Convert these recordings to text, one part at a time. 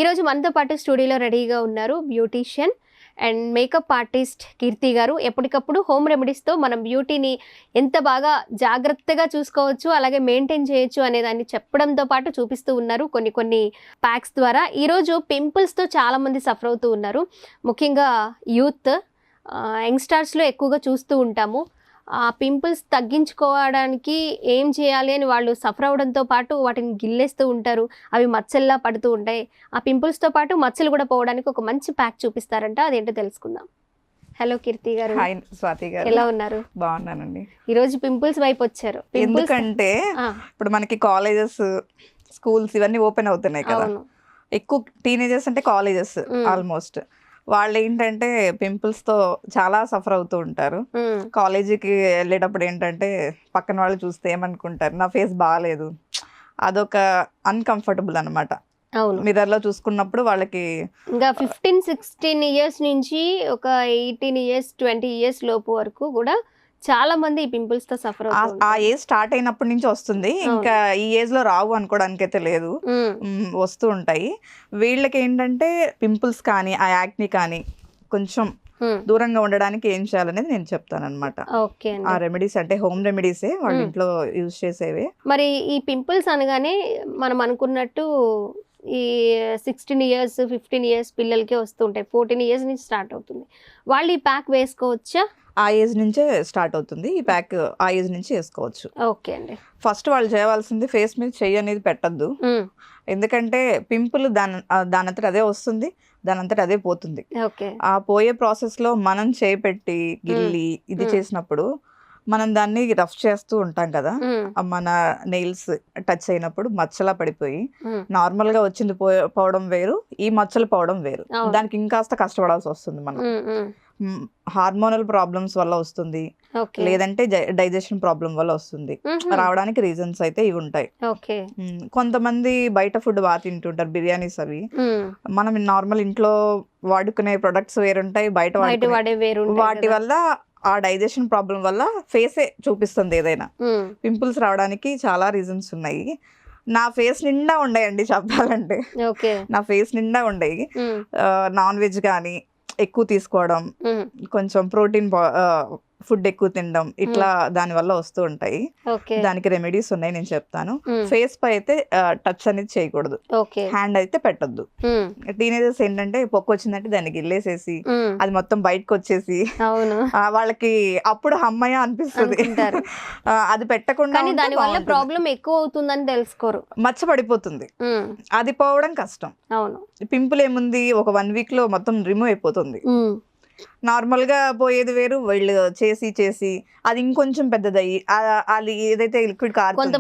ఈరోజు మనతో పాటు స్టూడియోలో రెడీగా ఉన్నారు బ్యూటీషియన్ అండ్ మేకప్ ఆర్టిస్ట్ కీర్తి గారు. ఎప్పటికప్పుడు హోమ్ రెమెడీస్తో మనం బ్యూటీని ఎంత బాగా జాగ్రత్తగా చూసుకోవచ్చు, అలాగే మెయింటైన్ చేయొచ్చు అనే దాన్ని చెప్పడంతో పాటు చూపిస్తూ ఉన్నారు కొన్ని ప్యాక్స్ ద్వారా. ఈరోజు పింపుల్స్తో చాలామంది సఫర్ అవుతూ ఉన్నారు, ముఖ్యంగా యూత్ యంగ్స్టర్స్లో ఎక్కువగా చూస్తూ ఉంటాము. ఆ పింపుల్స్ తగ్గించుకోవడానికి ఏం చేయాలి అని వాళ్ళు సఫర్ అవడంతో పాటు వాటిని గిల్లేస్తూ ఉంటారు, అవి మచ్చల్లా పడుతూ ఉంటాయి. ఆ పింపుల్స్తో పాటు మచ్చలు కూడా పోవడానికి ఒక మంచి ప్యాక్ చూపిస్తారంట, అదేంటో తెలుసుకుందాం. హలో కీర్తి గారు. హాయ్ స్వాతి గారు, ఎలా ఉన్నారు? బాగున్నానండి. ఈరోజు పింపుల్స్ వైపు వచ్చారు. ఎందుకంటే ఇప్పుడు మనకి కాలేజెస్, స్కూల్స్ ఇవన్నీ ఓపెన్ అవుతున్నాయి కదా. ఎక్కువ టీనేజర్స్ అంటే కాలేజెస్ ఆల్మోస్ట్ వాళ్ళు ఏంటంటే పింపుల్స్ తో చాలా సఫర్ అవుతూ ఉంటారు. కాలేజీకి వెళ్ళేటప్పుడు ఏంటంటే పక్కన వాళ్ళు చూస్తే ఏమనుకుంటారు, నా ఫేస్ బాగాలేదు, అదొక అన్కంఫర్టబుల్ అనమాట. మిర్రర్ లో చూసుకున్నప్పుడు వాళ్ళకి ఇంకా 15-16 ఇయర్స్ నుంచి ఒక 18 ఇయర్స్ 20 ఇయర్స్ లోపు వరకు కూడా చాలా మంది ఈ పింపుల్స్ తో సఫర్ అవుతారు. ఆ ఏజ్ స్టార్ట్ అయినప్పటి నుంచి వస్తుంది, ఇంకా ఈ ఏజ్ లో రావు అనుకోవడానికి అయితే లేదు, వస్తూ ఉంటాయి. వీళ్ళకి ఏంటంటే పింపుల్స్ కానీ ఆ యాక్ని కానీ కొంచెం దూరంగా ఉండడానికి ఏం చేయాలనేది నేను చెప్తాను అనమాట. ఆ రెమెడీస్ అంటే హోమ్ రెమెడీసే, వాళ్ళ ఇంట్లో యూజ్ చేసేవే. మరి ఈ పింపుల్స్ అనగానే మనం అనుకున్నట్టు ఈ 16 ఇయర్స్ 15 ఇయర్స్ పిల్లలకే వస్తుంటాయి, 14 ఇయర్స్ నుంచి స్టార్ట్ అవుతుంది. వాళ్ళు ఈ ప్యాక్ వేసుకోవచ్చా? ఆ ఏజ్ నుంచే స్టార్ట్ అవుతుంది ఈ ప్యాక్, ఆ ఏజ్ నుంచి వేసుకోవచ్చు. ఓకే అండి. ఫస్ట్ వాళ్ళు చేయవలసింది ఫేస్ మీద చెయ్యి అనేది పెట్టద్దు, ఎందుకంటే పింపుల్ దానంతట అదే వస్తుంది, దానంతట అదే పోతుంది. ఆ పోయే ప్రాసెస్ లో మనం చేయి పెట్టి గిల్లి ఇది చేసినప్పుడు మనం దాన్ని రఫ్ చేస్తూ ఉంటాం కదా, మన నెయిల్స్ టచ్ అయినప్పుడు మచ్చలా పడిపోయి నార్మల్ గా వచ్చింది పోవడం వేరు, ఈ మచ్చలు పోవడం వేరు. దానికి ఇంకాస్త కష్టపడాల్సి వస్తుంది మనం. హార్మోనల్ ప్రాబ్లమ్స్ వల్ల వస్తుంది, లేదంటే డైజెషన్ ప్రాబ్లం వల్ల వస్తుంది. రావడానికి రీజన్స్ అయితే ఇవి ఉంటాయి. కొంతమంది బయట ఫుడ్ బాగా తింటుంటారు, బిర్యానీస్ అవి. మనం నార్మల్ ఇంట్లో వాడుకునే ప్రొడక్ట్స్ వేరుంటాయి, బయట వాటి వల్ల ఆ డైజెషన్ ప్రాబ్లం వల్ల ఫేసే చూపిస్తుంది ఏదైనా. పింపుల్స్ రావడానికి చాలా రీజన్స్ ఉన్నాయి. నా ఫేస్ నిండా ఉండేయండి చెప్పాలంటే, నా ఫేస్ నిండా ఉండేవి. నాన్ వెజ్ కానీ ఎక్కువ తీసుకోవడం, కొంచెం ప్రోటీన్ ఫుడ్ ఎక్కువ తినడం, ఇట్లా దాని వల్ల వస్తూ ఉంటాయి. దానికి రెమెడీస్ ఉన్నాయి, నేను చెప్తాను. ఫేస్ పై అయితే టచ్ అనేది చేయకూడదు, హ్యాండ్ అయితే పెట్టద్దు. టీనేజర్స్ ఏంటంటే పొక్కు వచ్చిందంటే దాన్ని గిల్లేసేసి అది మొత్తం బయటకు వచ్చేసి వాళ్ళకి అప్పుడు అమ్మయ్య అనిపిస్తుంది. అది పెట్టకుండా దానివల్ల ప్రాబ్లం ఎక్కువ అవుతుందని తెలుసుకోరు, మచ్చ పడిపోతుంది, అది పోవడం కష్టం. పింపుల్ ఏముంది, ఒక 1 వీక్ లో మొత్తం రిమూవ్ అయిపోతుంది. నార్మల్ గా పోయేది వేరు, వీళ్ళు చేసి అది ఇంకొంచెం పెద్దదయ్యి అది ఏదైతే లిక్విడ్ కారుతుందో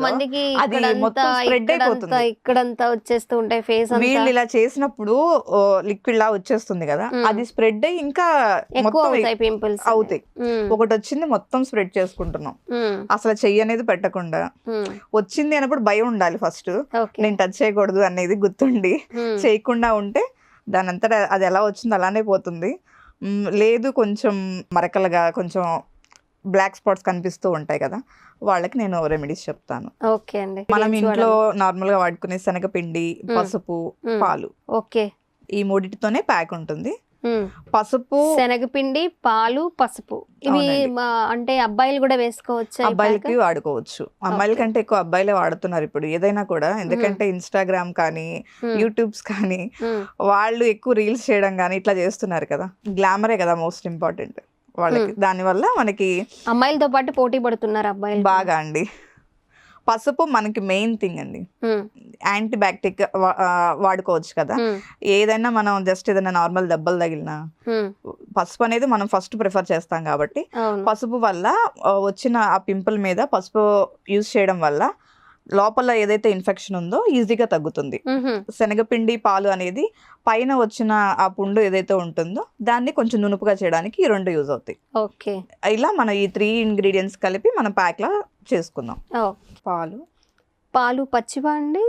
అది మొత్తం స్ప్రెడ్ అయిపోతుంది, ఇక్కడంతా వచ్చేస్తూ ఉంటాయి ఫేస్. వీళ్ళు ఇలా చేసినప్పుడు లిక్విడ్ లా వచ్చేస్తుంది కదా, అది స్ప్రెడ్ అయ్యి ఇంకా మొత్తం అవుతాయి. ఒకటి వచ్చింది మొత్తం స్ప్రెడ్ చేసుకుంటున్నాం. అసలు చెయ్యి అనేది పెట్టకుండా, వచ్చింది అన్నప్పుడు భయం ఉండాలి ఫస్ట్, నేను టచ్ చేయకూడదు అనేది గుర్తుండి చేయకుండా ఉంటే దాని అంతా అది ఎలా వచ్చింది అలానే పోతుంది. లేదు కొంచెం మరకలుగా కొంచెం బ్లాక్ స్పాట్స్ కనిపిస్తూ ఉంటాయి కదా, వాళ్ళకి నేను రెమెడీస్ చెప్తాను. మనం ఇంట్లో నార్మల్ గా వాడుకునే శనగపిండి, పసుపు, పాలు, ఈ మూడిటితోనే ప్యాక్ ఉంటుంది. పసుపు, శనగపిండి, పాలు, పసుపు, ఇవి అంటే అబ్బాయిలు కూడా వేసుకోవచ్చు? అబ్బాయిలకి వాడుకోవచ్చు, అమ్మాయిల కంటే ఎక్కువ అబ్బాయిలే వాడుతున్నారు ఇప్పుడు ఏదైనా కూడా. ఎందుకంటే ఇన్స్టాగ్రామ్ కానీ యూట్యూబ్స్ కానీ వాళ్ళు ఎక్కువ రీల్స్ చేయడం కానీ ఇట్లా చేస్తున్నారు కదా, గ్లామరే కదా మోస్ట్ ఇంపార్టెంట్ వాళ్ళకి. దానివల్ల మనకి అమ్మాయిలతో పాటు పోటీ పడుతున్నారు అబ్బాయిలు బాగా అండి. పసుపు మనకి మెయిన్ థింగ్ అండి, యాంటీ బ్యాక్టీరియా వాడుకోవచ్చు కదా. ఏదైనా మనం జస్ట్ ఏదైనా నార్మల్ దెబ్బలు తగిలినా పసుపు అనేది మనం ఫస్ట్ ప్రిఫర్ చేస్తాం కాబట్టి, పసుపు వల్ల వచ్చిన ఆ పింపుల్ మీద పసుపు యూజ్ చేయడం వల్ల లోపల ఏదైతే ఇన్ఫెక్షన్ ఉందో ఈజీగా తగ్గుతుంది. శనగపిండి, పాలు అనేది పైన వచ్చిన ఆ పుండు ఏదైతే ఉంటుందో దాన్ని కొంచెం నునుపుగా చేయడానికి ఈ రెండు యూజ్ అవుతాయి. ఇలా మనం ఈ 3 ఇంగ్రీడియంట్స్ కలిపి మనం ప్యాక్ లా చేసుకుందాం. పాలు పచ్చివా అండి?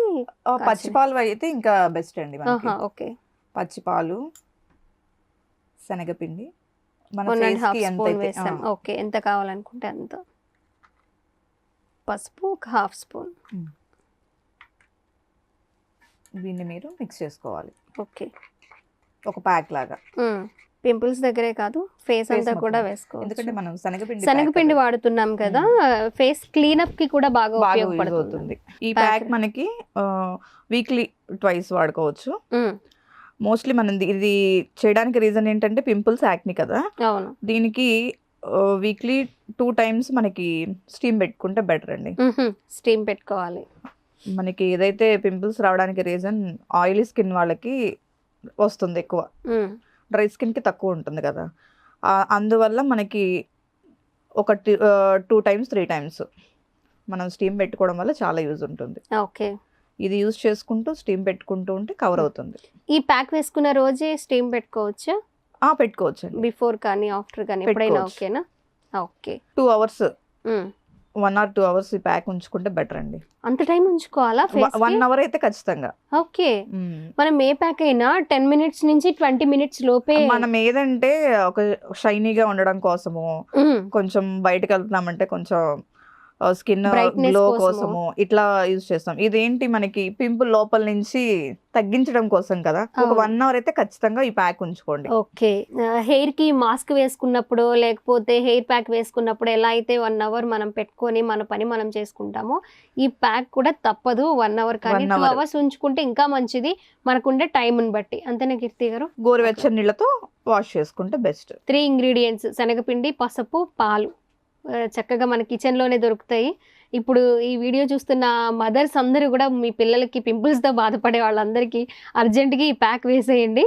పచ్చి పాలు అయితే ఇంకా బెస్ట్ అండి మనకి. పచ్చి పాలు, శనగపిండి మన ఫేస్ కి ఎంత కావాలనుకుంటే అంత, పసుపు 1/2 స్పూన్, దీన్ని మీరు మిక్స్ చేసుకోవాలి ఓకే. ఒక ప్యాక్ లాగా. పింపుల్స్ దగ్గరే కాదు ఫేస్ అంతా కూడా ఎందుకంటే వేసుకోవచ్చు. మనం శనగపిండి వాడుతున్నాం కదా, ఫేస్ క్లీనప్ కి కూడా బాగా బాగా యూజ్ ఉపయోగపడుతుంది. అవుతుంది. ఈ ప్యాక్ మనకి వీక్లీ ట్వైస్ వాడుకోవచ్చు. మోస్ట్లీ మనం ఇది చేయడానికి రీజన్ ఏంటంటే పింపుల్స్, యాక్ని కదా, అవును. దీనికి వీక్లీ 2 times మనకి స్టీమ్ పెట్టుకుంటే బెటర్ అండి. స్టీమ్ పెట్టుకోవాలి. మనకి ఏదైతే పింపుల్స్ రావడానికి రీజన్ ఆయిలీ స్కిన్ వాళ్ళకి వస్తుంది ఎక్కువ, డ్రై స్కిన్కి తక్కువ ఉంటుంది కదా, అందువల్ల మనకి ఒక 2 times 3 times మనం స్టీమ్ పెట్టుకోవడం వల్ల చాలా యూజ్ ఉంటుంది. ఓకే. ఇది యూజ్ చేసుకుంటూ స్టీమ్ పెట్టుకుంటూ ఉంటే కవర్ అవుతుంది. ఈ ప్యాక్ వేసుకున్న రోజే స్టీమ్ పెట్టుకోవచ్చు? పెట్టుకోవచ్చు అండి. బిఫోర్ కానీ ఆఫ్టర్ కానీ ఎప్పుడైనా ఓకేనా? ఓకే. 2 hours 1 or 2 hours ఈ ప్యాక్ ఉంచుకుంటే బెటర్ అండి. అంత టైం ఉంచుకోవాలా? 1 hour అయితే ఖచ్చితంగా. ఓకే. మనం ఏ ప్యాక్ అయినా 10 minutes నుంచి 20 minutes లోపే. మనం ఏదంటే ఒక షైనీగా ఉండడం కోసము, కొంచెం బయటకు వెళ్తున్నామంటే కొంచెం స్కిన్ గ్లో కోసము ఇట్లా యూజ్ చేస్తాం. ఇదేంటి మనకి పింపుల్ లోపల నుంచి తగ్గించడం కోసం కదా. ఒక 1 hour అయితే ఖచ్చితంగా ఈ ప్యాక్ ఉంచుకోండి. ఓకే. హెయిర్ కి మాస్క్ వేసుకున్నప్పుడు లేకపోతే హెయిర్ ప్యాక్ వేసుకున్నప్పుడు ఎలా అయితే 1 hour మనం పెట్టుకొని మన పని మనం చేసుకుంటామో, ఈ ప్యాక్ కూడా తప్పదు 1 hour కానీ 2 hours ఉంచుకుంటే ఇంకా మంచిది మనకుండే టైంని బట్టి. అంతేనా కీర్తి గారు? గోరువెచ్చని నీళ్ళతో వాష్ చేసుకుంటే బెస్ట్. 3 ingredients శనగపిండి, పసుపు, పాలు చక్కగా మన కిచెన్లోనే దొరుకుతాయి. ఇప్పుడు ఈ వీడియో చూస్తున్న మదర్స్ అందరూ కూడా మీ పిల్లలకి పింపుల్స్తో బాధపడే వాళ్ళందరికీ అర్జెంటుగా ఈ ప్యాక్ వేసేయండి.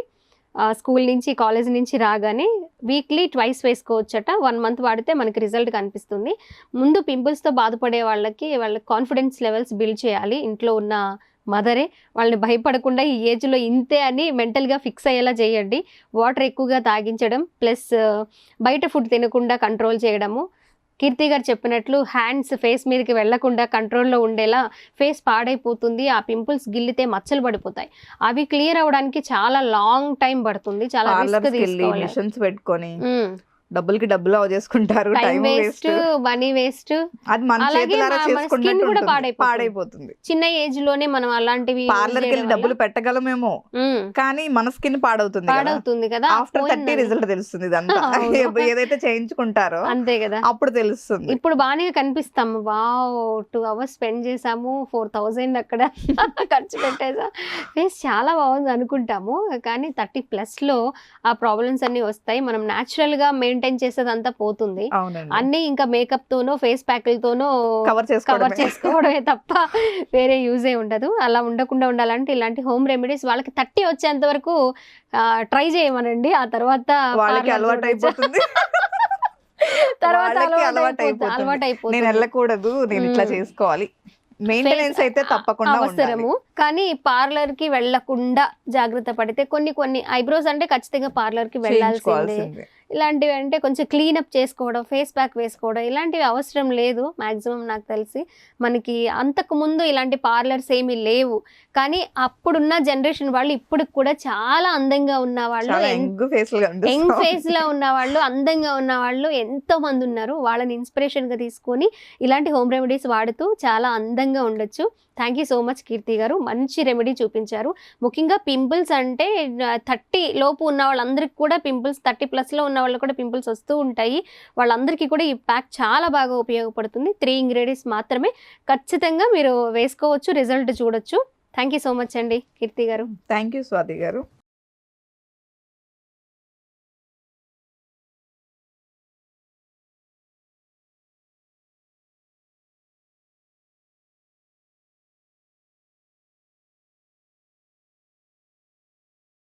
స్కూల్ నుంచి కాలేజ్ నుంచి రాగానే వీక్లీ ట్వైస్ వేసుకోవచ్చట. 1 month వాడితే మనకి రిజల్ట్ కనిపిస్తుంది. ముందు పింపుల్స్తో బాధపడే వాళ్ళకి వాళ్ళ కాన్ఫిడెన్స్ లెవెల్స్ బిల్డ్ చేయాలి. ఇంట్లో ఉన్న మదరే వాళ్ళని భయపడకుండా ఈ ఏజ్లో ఇంతే అని మెంటల్గా ఫిక్స్ అయ్యేలా చేయండి. వాటర్ ఎక్కువగా తాగించడం, ప్లస్ బయట ఫుడ్ తినకుండా కంట్రోల్ చేయడము. కీర్తి గారు చెప్పినట్లు హ్యాండ్స్ ఫేస్ మీదకి వెళ్లకుండా కంట్రోల్లో ఉండేలా, ఫేస్ పాడైపోతుంది, ఆ పింపుల్స్ గిల్లితే మచ్చలు పడిపోతాయి. అవి క్లియర్ అవడానికి చాలా లాంగ్ టైం పడుతుంది. చాలా రిస్క్ తీసుకోవాలి. మిషన్స్ పెట్టుకొని డబ్బులకి డబ్బులు చేసుకుంటారు, టైం వేస్ట్, మనీ వేస్ట్. అది మన చేతులారా స్కిన్ కూడా పాడైపోతుంది. చిన్న ఏజ్ లోనే మనం అలాంటివి పార్లర్కి వెళ్ళి డబ్బులు పెట్టగలమేమో, కానీ మన స్కిన్ పాడవుతుంది కదా. ఆఫ్టర్ 30 రిజల్ట్ తెలుస్తుంది ఇదంతా. ఏదైతే చేయించుకుంటారో అంతే కదా, అప్పుడు తెలుస్తుంది. ఇప్పుడు బాగానే కనిపిస్తాము, వావ్ 2 hours స్పెండ్ చేసాము, 4000 అక్కడ ఖర్చు పెట్టేసా, ఫేస్ చాలా బాగుంది అనుకుంటాము. కానీ 30+ లో ఆ ప్రాబ్లమ్స్ అన్ని వస్తాయి. మనం న్యాచురల్ గా మెయింటైన్ చేసేదంతా పోతుంది. అన్ని ఇంకా మేకప్ తోనో ఫేస్ ప్యాక్లతోనో కవర్ చేసుకోవడమే తప్ప వేరే యూజే ఉండదు. అలా ఉండకుండా ఉండాలంటే ఇలాంటి హోమ్ రెమెడీస్ వాళ్ళకి 30 వచ్చేంత వరకు ట్రై చేయమనండి. ఆ తర్వాత వాళ్ళకి అలవాటు అయిపోతుంది. అలవాటు అయిపోతుంది. నేను వెళ్ళకూడదు, నేను ఇట్లా చేసుకోవాలి. మెయింటెనెన్స్ అయితే తప్పకుండా అవసరము. కానీ పార్లర్ కి వెళ్లకుండా జాగ్రత్త పడితే కొన్ని ఐబ్రోస్ అంటే ఖచ్చితంగా పార్లర్ కి వెళ్ళాల్సిందే. ఇలాంటివి అంటే కొంచెం క్లీనప్ చేసుకోవడం, ఫేస్ ప్యాక్ వేసుకోవడం ఇలాంటివి అవసరం లేదు మాక్సిమం నాకు తెలిసి. మనకి అంతకు ముందు ఇలాంటి పార్లర్స్ ఏమీ లేవు, కానీ అప్పుడున్న జనరేషన్ వాళ్ళు ఇప్పుడు కూడా చాలా అందంగా ఉన్న వాళ్ళు, యంగ్ ఫేస్ లో ఉన్న వాళ్ళు, అందంగా ఉన్న వాళ్ళు ఎంతో మంది ఉన్నారు. వాళ్ళని ఇన్స్పిరేషన్ గా తీసుకొని ఇలాంటి హోమ్ రెమెడీస్ వాడుతూ చాలా అందంగా ఉండొచ్చు. థ్యాంక్ యూ సో మచ్ కీర్తి గారు, మంచి రెమెడీ చూపించారు. ముఖ్యంగా పింపుల్స్ అంటే 30 లోపు ఉన్న వాళ్ళందరికీ కూడా పింపుల్స్, 30+ లో ఉన్న వాళ్ళు కూడా పింపుల్స్ వస్తూ ఉంటాయి. వాళ్ళందరికీ కూడా ఈ ప్యాక్ చాలా బాగా ఉపయోగపడుతుంది. 3 ingredients మాత్రమే, ఖచ్చితంగా మీరు వేసుకోవచ్చు, రిజల్ట్ చూడొచ్చు. థ్యాంక్ యూ సో మచ్ అండి కీర్తి గారు. థ్యాంక్ యూ స్వాతి గారు.